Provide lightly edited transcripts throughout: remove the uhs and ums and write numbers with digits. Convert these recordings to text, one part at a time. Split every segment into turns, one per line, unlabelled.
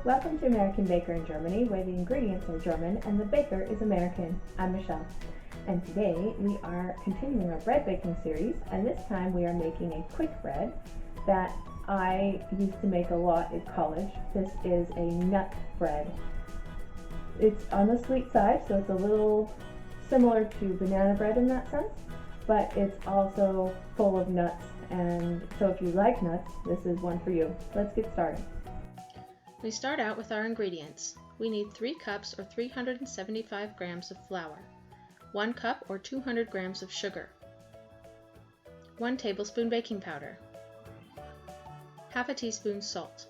Welcome to American Baker in Germany, where the ingredients are German and the baker is American. I'm Michelle, and today we are continuing our bread baking series, and this time we are making a quick bread that I used to make a lot in college. This is a nut bread. It's on the sweet side, so it's a little similar to banana bread in that sense, but it's also full of nuts, and so if you like nuts, this is one for you. Let's get started.
We start out with our ingredients. We need 3 cups or 375 grams of flour, 1 cup or 200 grams of sugar, 1 tablespoon baking powder, half a teaspoon salt,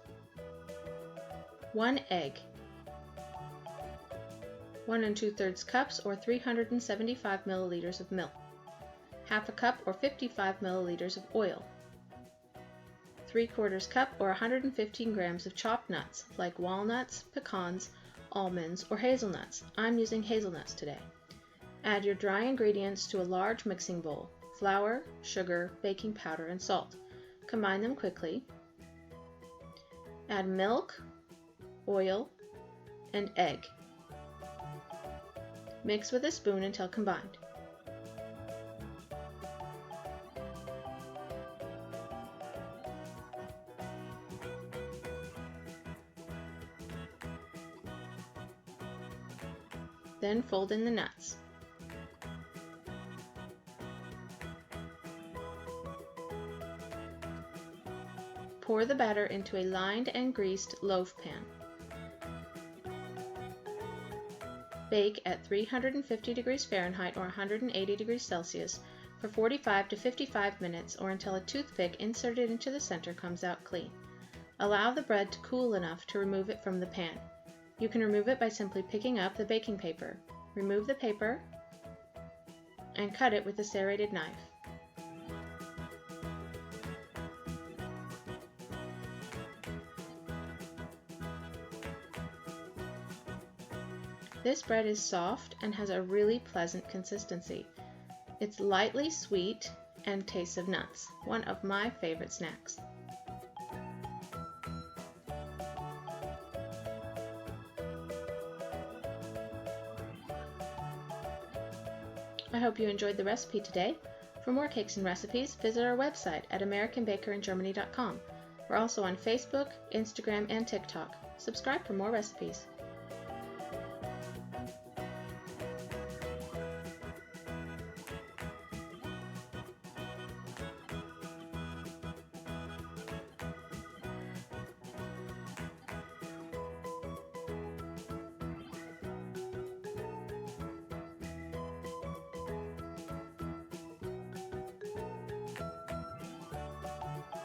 1 egg, 1 2/3 cups or 375 milliliters of milk, half a cup or 55 milliliters of oil, 3/4 cup or 115 grams of chopped nuts like walnuts, pecans, almonds, or hazelnuts. I'm using hazelnuts today. Add your dry ingredients to a large mixing bowl: flour, sugar, baking powder, and salt. Combine them quickly. Add milk, oil, and egg. Mix with a spoon until combined. Then fold in the nuts. Pour the batter into a lined and greased loaf pan. Bake at 350 degrees Fahrenheit or 180 degrees Celsius for 45 to 55 minutes, or until a toothpick inserted into the center comes out clean. Allow the bread to cool enough to remove it from the pan. You can remove it by simply picking up the baking paper. Remove the paper and cut it with a serrated knife. This bread is soft and has a really pleasant consistency. It's lightly sweet and tastes of nuts, one of my favorite snacks. I hope you enjoyed the recipe today. For more cakes and recipes, visit our website at americanbakeringermany.com. We're also on Facebook, Instagram, and TikTok. Subscribe for more recipes.